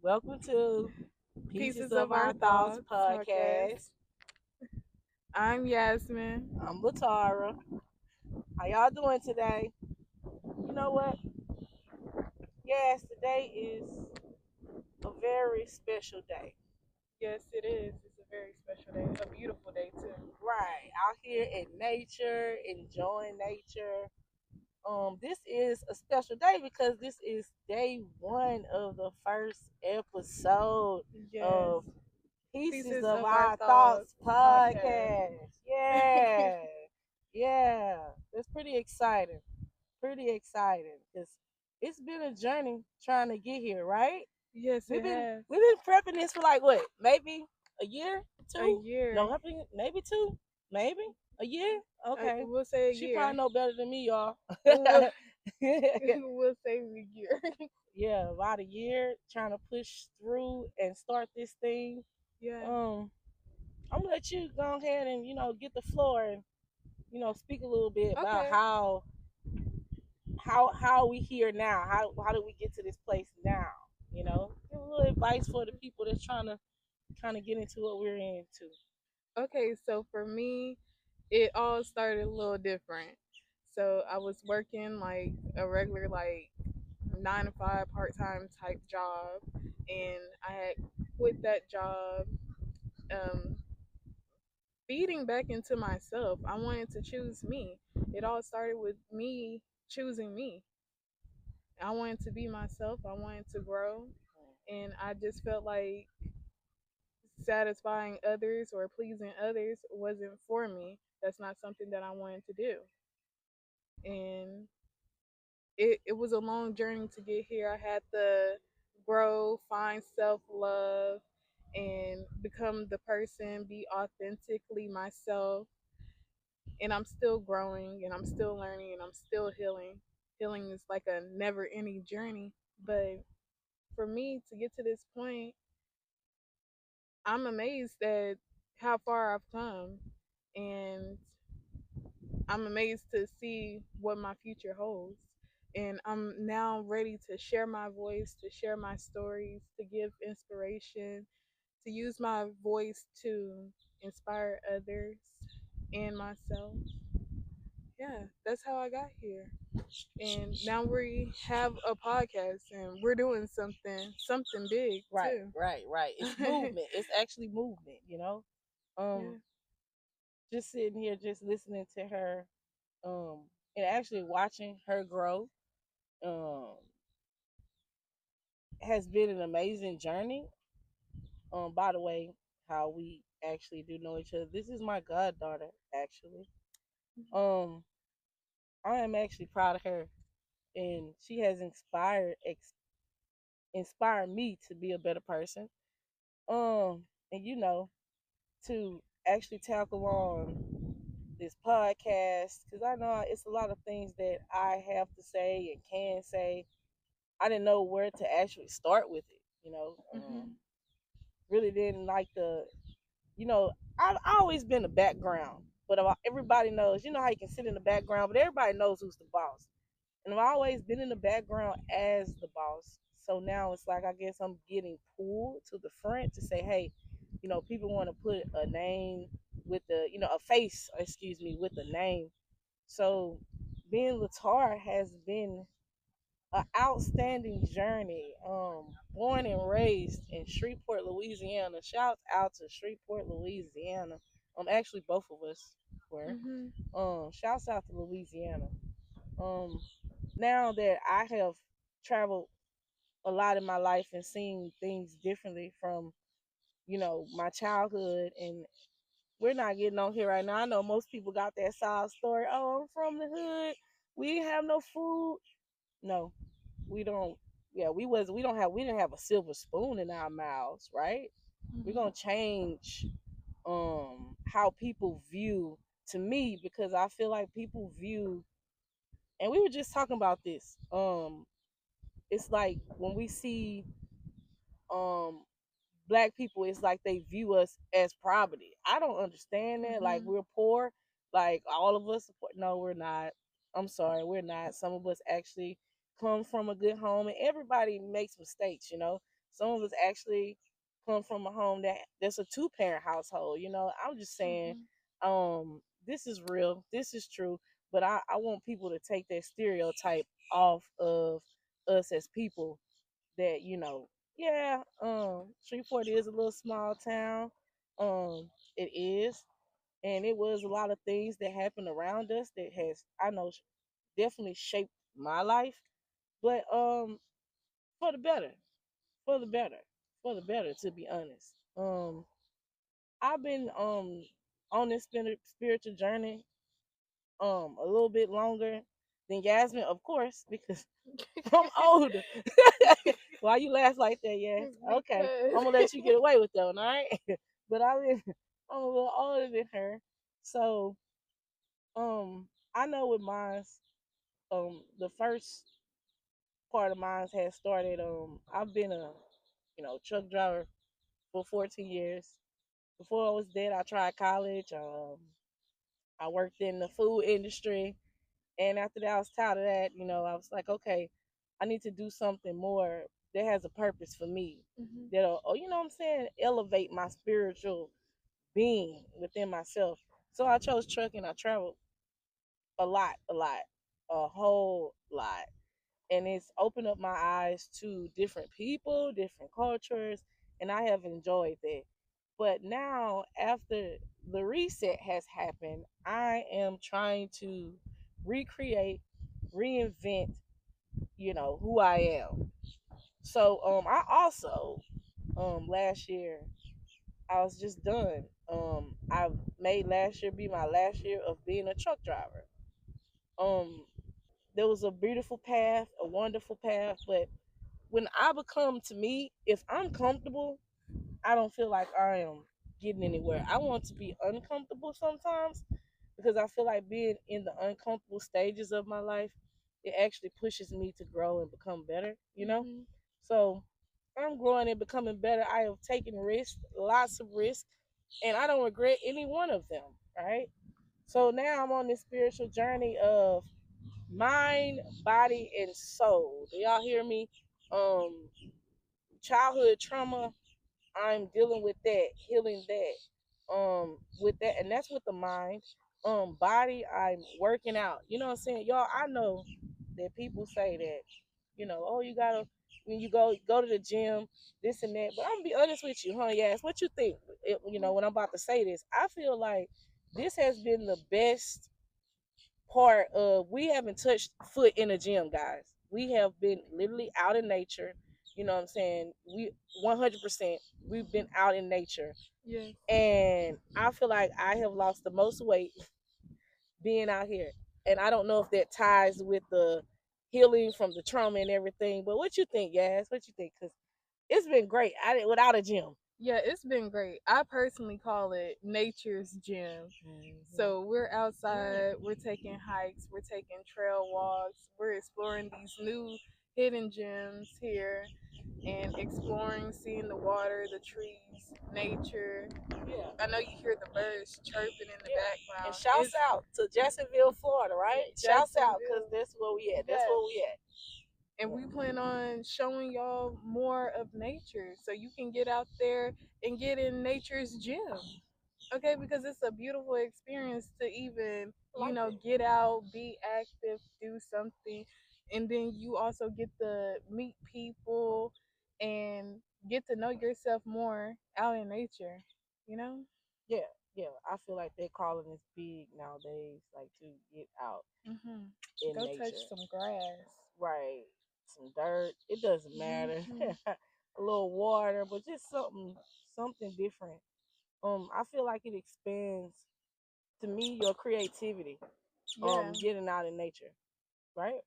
Welcome to Pieces Pieces of of Our Our Thoughts Thoughts podcast. podcast. I'm Yasmin. I'm Latara. How y'all doing today? You know what? Yes, today is a very special day. Yes, it is. It's a very special day, a beautiful day too. Right, out here in nature, enjoying nature. This is a special day because this is day one of the first episode Yes, of Pieces Pieces of of Our Our Thoughts Thoughts podcast. podcast. Yeah. Yeah. It's pretty exciting. Pretty exciting because it's been a journey trying to get here, right? Yes, We've it been has we've been prepping this for like what? Maybe a year, a two? No, year. I think maybe two, maybe a year. Okay, We'll say a she year. probably know better than me, y'all. We'll, we'll say a year. Yeah, about a year trying to push through and start this thing. Yeah. Um, I'm gonna let you go ahead and get the floor and speak a little bit about Okay. how we here now. How do we get to this place now? Give a little advice for the people that's trying to kind of get into what we're into. Okay. So for me, it all started a little different. So I was working like a regular 9 to 5 part time type job, and I had quit that job, um, feeding back into myself. I wanted to choose me. It all started with me choosing me. I wanted to be myself. I wanted to grow, and I just felt like satisfying others or pleasing others wasn't for me. That's not something that I wanted to do, and it was a long journey to get here. I had to grow, find self love, and become the person, be authentically myself. And I'm still growing and I'm still learning and I'm still healing. Healing is like a never ending journey. But for me to get to this point, I'm amazed at how far I've come. And I'm amazed to see what my future holds. And I'm now ready to share my voice, to share my stories, to give inspiration, to use my voice to inspire others and myself. Yeah, that's how I got here. And now we have a podcast and we're doing something big Right, too. right, right. It's movement. It's actually movement. Um, Yeah. just sitting here, just listening to her, um, and actually watching her grow, um, has been an amazing journey. By the way, how we actually do know each other. This is my goddaughter, actually. Um, I am actually proud of her, and she has inspired me to be a better person. And to actually tackle on this podcast because I know it's a lot of things that I have to say and can say. I didn't know where to actually start with it. Hmm. Really didn't like you know, I've always been a background, but everybody knows, how you can sit in the background, but everybody knows who's the boss. And I've always been in the background as the boss. So now it's like I guess I'm getting pulled to the front to say, hey, people want to put a name with a face, excuse me, with a name. So being Latar has been an outstanding journey. Born and raised in Shreveport, Louisiana. Shouts out to Shreveport, Louisiana. Actually, both of us were. Hmm. Shouts out to Louisiana. Um, Now that I have traveled a lot in my life and seen things differently from my childhood, and we're not getting on here right now. I know most people got that side story. Oh, I'm from the hood. We didn't have no food. No, we don't. Yeah, we didn't have a silver spoon in our mouths, right? We're Hmm. gonna change how people view, to me, because I feel like people view, and we were just talking about this. It's like when we see um black people, it's like they view us as property. I don't understand that. Like Hmm. we're poor, like all of us. No, we're not. I'm sorry, we're not. Some of us actually come from a good home, and everybody makes mistakes. Some of us actually come from a home that's a two-parent household. I'm just saying, Mhm. this is real, this is true, but I want people to take that stereotype off of us as people that, yeah, Shreveport is a little small town. It is, and it was a lot of things that happened around us that has, I know, definitely shaped my life, but for the better, for the better, for the better, to be honest. I've been on this spiritual journey a little bit longer than Yasmin, of course, because I'm older. Why you laugh like that? Yes, okay, I'm gonna let you get away with that one, all right? But I'm a little older than her, so um I know with mine, the first part of mine has started. I've been a truck driver for 14 years. Before I was dead, I tried college. I worked in the food industry, and after that, I was tired of that. I was like, okay, I need to do something more that has a purpose for me. Mhm. That'll, what I'm saying, elevate my spiritual being within myself. So I chose trucking. I traveled a lot, a whole lot, and it's opened up my eyes to different people, different cultures, and I have enjoyed that. But now, after the reset has happened, I am trying to recreate, reinvent, who I am. So, I also, last year, I was just done. I made last year be my last year of being a truck driver. Um, there was a beautiful path, a wonderful path, but when I become to me, if I'm comfortable, I don't feel like I am getting anywhere. I want to be uncomfortable sometimes because I feel like being in the uncomfortable stages of my life, it actually pushes me to grow and become better. Mhm. So I'm growing and becoming better. I have taken risks, lots of risks, and I don't regret any one of them, right? So now I'm on this spiritual journey of mind, body, and soul. Do y'all hear me? Um, Childhood trauma, I'm dealing with that, healing that, with that, and that's with the mind. Body, I'm working out. You know what I'm saying, y'all? I know that people say that, oh, you gotta when you go to the gym, this and that. But I'm gonna be honest with you, huh? Yes, what you think? When I'm about to say this, I feel like this has been the best part of we haven't touched foot in a gym, guys. We have been literally out in nature. You know what I'm saying? We 100% we've been out in nature. Yes. And I feel like I have lost the most weight being out here. And I don't know if that ties with the healing from the trauma and everything. But what you think, Yas? What you think? Cuz it's been great. I did without a gym. Yeah, it's been great. I personally call it nature's gym. Mm-hmm. So we're outside, we're taking hikes, we're taking trail walks, we're exploring these new hidden gems here and exploring, seeing the water, the trees, nature. Yeah. I know you hear the birds chirping in the Yeah. And background. shouts It's out to Jacksonville, Florida, right? Shouts out because Jacksonville. that's where we at. That's Yes. where we at. And we plan on showing y'all more of nature so you can get out there and get in nature's gym. Okay, because it's a beautiful experience to even, I like that. get out, be active, do something, and then you also get to meet people and get to know yourself more out in nature, you know? Yeah, yeah. I feel like that calling is big nowadays, like to get out Mhm. in Go touch nature. some grass. Right. Some dirt. It doesn't matter. Mhm. A little water, but just something different. I feel like it expands to me your creativity. Yeah. Getting out in nature. Right?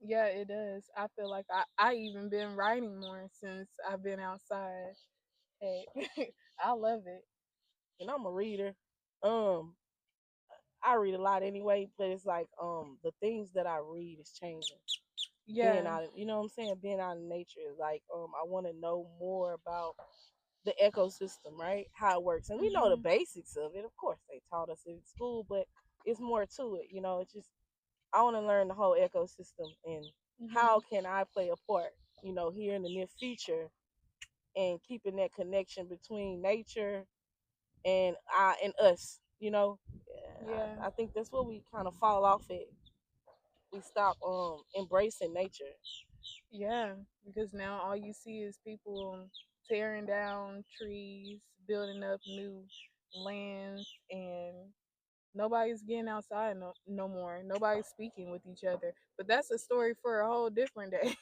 Yeah, it does. I feel like I even been writing more since I've been outside. Hey, I love it. And I'm a reader. Um, I read a lot anyway, but it's like the things that I read is changing. Being Yeah. out, you know what I'm saying? Being out in nature is like I want to know more about the ecosystem, right? How it works, and we know the Mhm. basics of it. Of course, they taught us in school, but it's more to it. It's just I want to learn the whole ecosystem and how Mhm. can I play a part. Here in the near future and keeping that connection between nature and us. Yeah. I think that's where we kind of fall off at. We stop embracing nature. Yeah, because now all you see is people tearing down trees, building up new lands, and nobody's getting outside no more. Nobody's speaking with each other. But that's a story for a whole different day.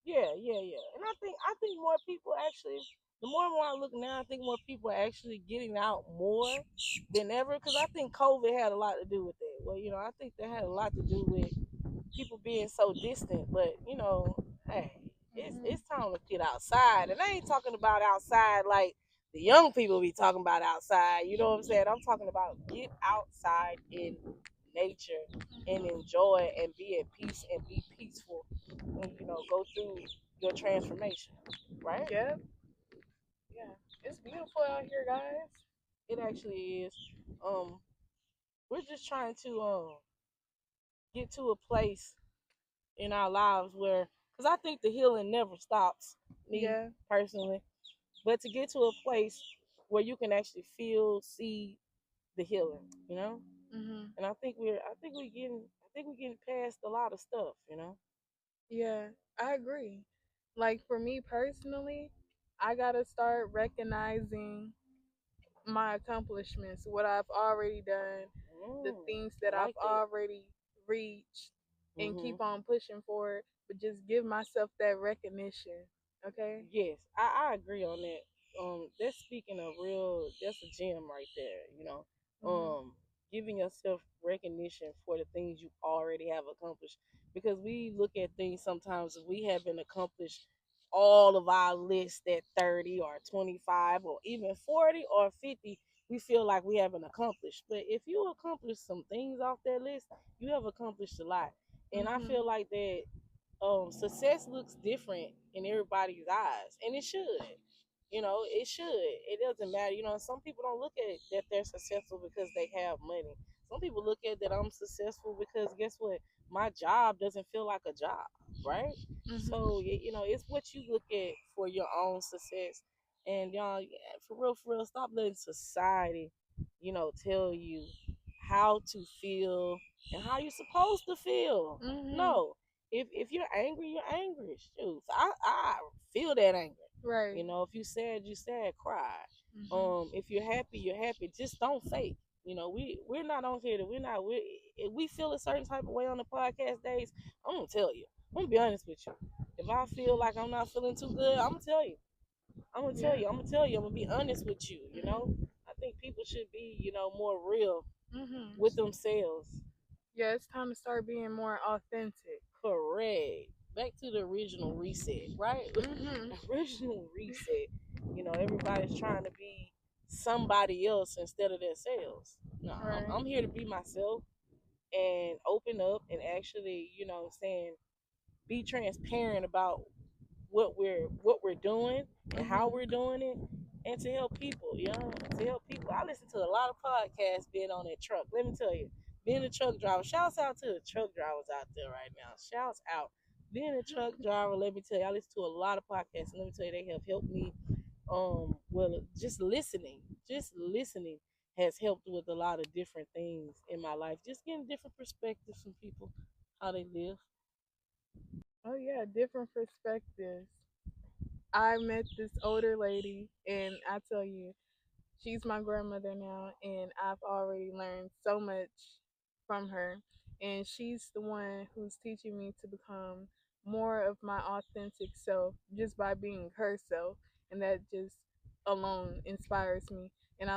Yeah. And I think more people actually. The more and more I look now, I think more people are actually getting out more than ever. Because I think COVID had a lot to do with that. Well, I think that had a lot to do with people being so distant. But hey, Hmm. it's time to get outside, and I ain't talking about outside like the young people be talking about outside. You know what I'm saying? I'm talking about get outside in nature and Hmm. enjoy and be at peace and be peaceful, and go through your transformation. Right? Yep. Yeah. It's beautiful out here, guys. It actually is. Um, we're just trying to get to a place in our lives where, because I think the healing never stops, me Yeah. personally, but to get to a place where you can actually feel, see the healing, Hmm. and I think we're getting past a lot of stuff. Yeah. I agree. Like for me personally, I gotta start recognizing my accomplishments, what I've already done, the things I that I've like that. already reached, and Hmm. keep on pushing forward, but just give myself that recognition. Okay? Yes, I agree on that. That's speaking of real. That's a gem right there. Mhm. Giving yourself recognition for the things you already have accomplished, because we look at things sometimes if we haven't accomplished all of our list at 30 or 25 or even 40 or 50, we feel like we haven't accomplished. But if you accomplish some things off that list, you have accomplished a lot. And I Mhm. feel like that success looks different in everybody's eyes, and it should. It should. It doesn't matter. Some people don't look at it that they're successful because they have money. Some people look at that I'm successful because guess what? My job doesn't feel like a job, right? Mhm. So it's what you look at for your own success. And y'all, yeah, for real, stop letting society, tell you how to feel and how you're supposed to feel. Mhm. No, if you're angry, you're angry. Shoot, I feel that anger. Right. If you sad, you sad, cry. Mhm. If you're happy, you're happy. Just don't fake. We're not on here. If we feel a certain type of way on the podcast days, I'm gonna tell you. I'm gonna be honest with you. If I feel Mhm. like I'm not feeling too good, I'm gonna tell you. I'm gonna tell Yeah. you. I'm gonna tell you. I'm gonna be honest with you. Mhm. I think people should be, more real Mhm. with themselves. Yeah, it's time to start being more authentic. Correct. Back to the original reset, right? Mhm. Original reset. Everybody's trying to be somebody else instead of themselves. No, Right. I'm here to be myself and open up and actually, saying be transparent about what we're doing and how Mhm. we're doing it, and to help people. To help people. I listen to a lot of podcasts being on that truck. Let me tell you, being a truck driver. Shouts out to the truck drivers out there right now. Shouts out. Being a truck driver, let me tell you, I listen to a lot of podcasts, and let me tell you, they have helped me. Well, just listening has helped with a lot of different things in my life. Just getting different perspectives from people, how they live. Oh yeah, different perspectives. I met this older lady, and I tell you, she's my grandmother now, and I've already learned so much from her. And she's the one who's teaching me to become more of my authentic self just by being herself. And that just alone inspires me. And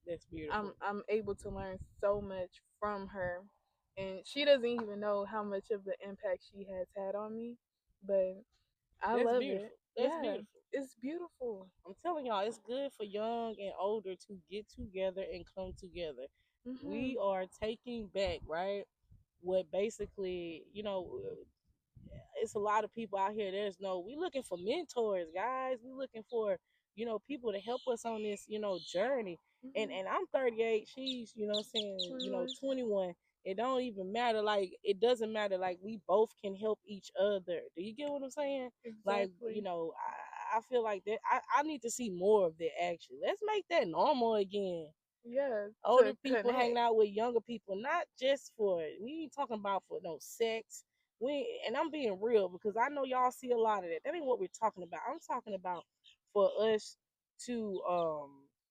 That's beautiful. I'm able to learn so much from her. And she doesn't even know how much of the impact she has had on me. But I That's love it. beautiful. That's Yeah, beautiful. it's beautiful. I'm telling y'all, it's good for young and older to get together and come together. Mhm. We are taking back, right? What basically, it's a lot of people out here. We looking for mentors, guys. We looking for, people to help us on this, journey. And Mhm. and I'm 38. She's, saying, 21. 21. It don't even matter. Like it doesn't matter. Like we both can help each other. Do you get what I'm saying? Like, Exactly. I feel like that I need to see more of that actually. Let's make that normal again. Yeah, Older to people hanging connect. out with younger people, not just for we ain't talking about for no sex. And I'm being real because I know y'all see a lot of that. That ain't what we're talking about. I'm talking about for us to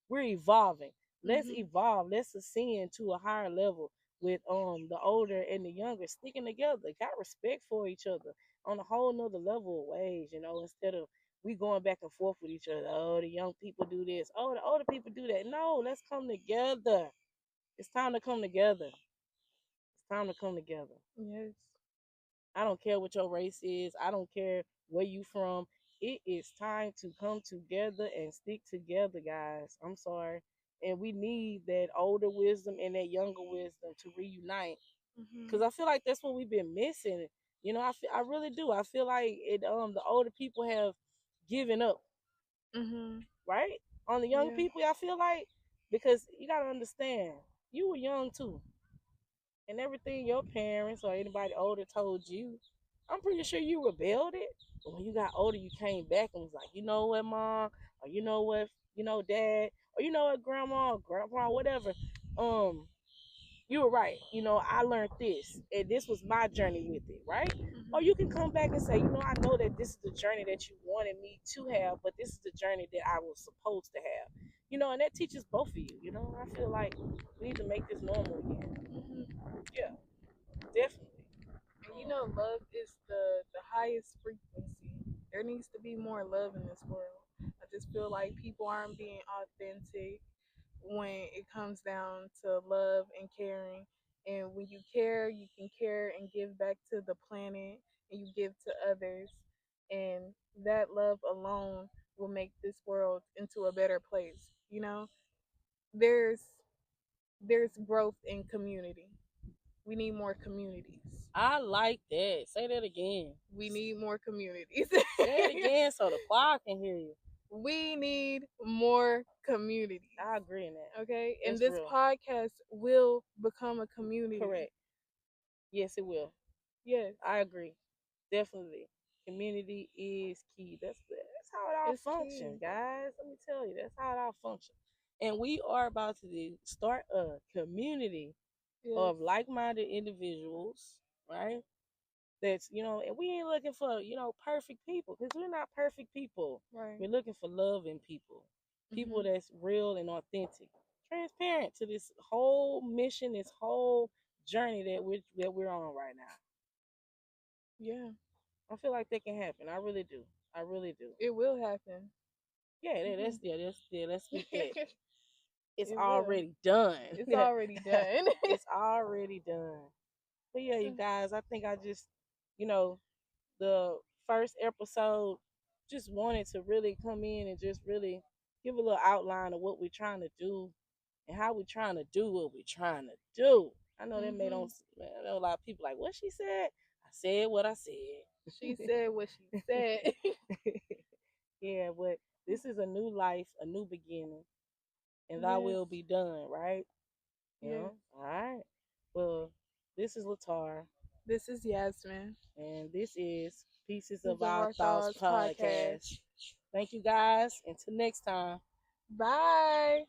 we're evolving. Let's Mhm. evolve. Let's ascend to a higher level with the older and the younger sticking together. Got respect for each other on a whole nother level of ways, instead of we going back and forth with each other. Oh, the young people do this. Oh, the older people do that. No, let's come together. It's time to come together. It's time to come together. Yes. I don't care what your race is. I don't care where you from. It is time to come together and stick together, guys. I'm sorry. And we need that older wisdom and that younger wisdom to reunite. Because Mhm. I feel like that's what we've been missing. I really do. I feel like the older people have given up, Mhm. right? On the young Yeah. people, I feel like, because you gotta understand, you were young too, and everything your parents or anybody older told you, I'm pretty sure you rebelled it. But when you got older, you came back and was like, you know what, mom, or you know what, dad, or you know what, grandma, or grandpa, whatever. Um, you were right. I learned this, and this was my journey with it, right? Or Mhm. you can come back and say, I know that this is the journey that you wanted me to have, but this is the journey that I was supposed to have. And that teaches both of you. I feel like we need to make this normal again. Mhm. Yeah, definitely. And love is the highest frequency. There needs to be more love in this world. I just feel like people aren't being authentic when it comes down to love and caring. And when you care, you can care and give back to the planet, and you give to others. And that love alone will make this world into a better place. There's there's growth in community. We need more communities. I like that. Say that again. We need more communities. Say it again so the choir can hear you. We need more communities. I agree in that. Okay? And That's this real. podcast will become a community. Correct. Yes, it will. Yes. I agree. Definitely. Community is key. That's how it all It's functions, key. guys. Let me tell you, that's how it all functions. And we are about to start a community Yes. of like-minded individuals, right? And we ain't looking for, perfect people, because we're not perfect people. Right. We're looking for love in people. People Mhm. that's real and authentic, transparent to this whole mission, this whole journey that we're on right now. Yeah. I feel like that can happen. I really do. I really do. It will happen. Yeah, Mhm. let's speak that. It's It will. already done. It's already done. It's already done. But yeah, you guys, I think I just, you know, the first episode, just wanted to really come in and just really give a little outline of what we're trying to do and how we're trying to do what we're trying to do. I know that made on Mhm. I know a lot of people like what she said. I said what I She said. said what she said. Yeah, but this is a new life, a new beginning, and thy Yes. will be done, right? Yes. All right. Well, this is Latar, This is Yasmin. and this is Pieces This of is of Our our Thoughts thoughts podcast. podcast. Thank you guys. Until next time. Bye.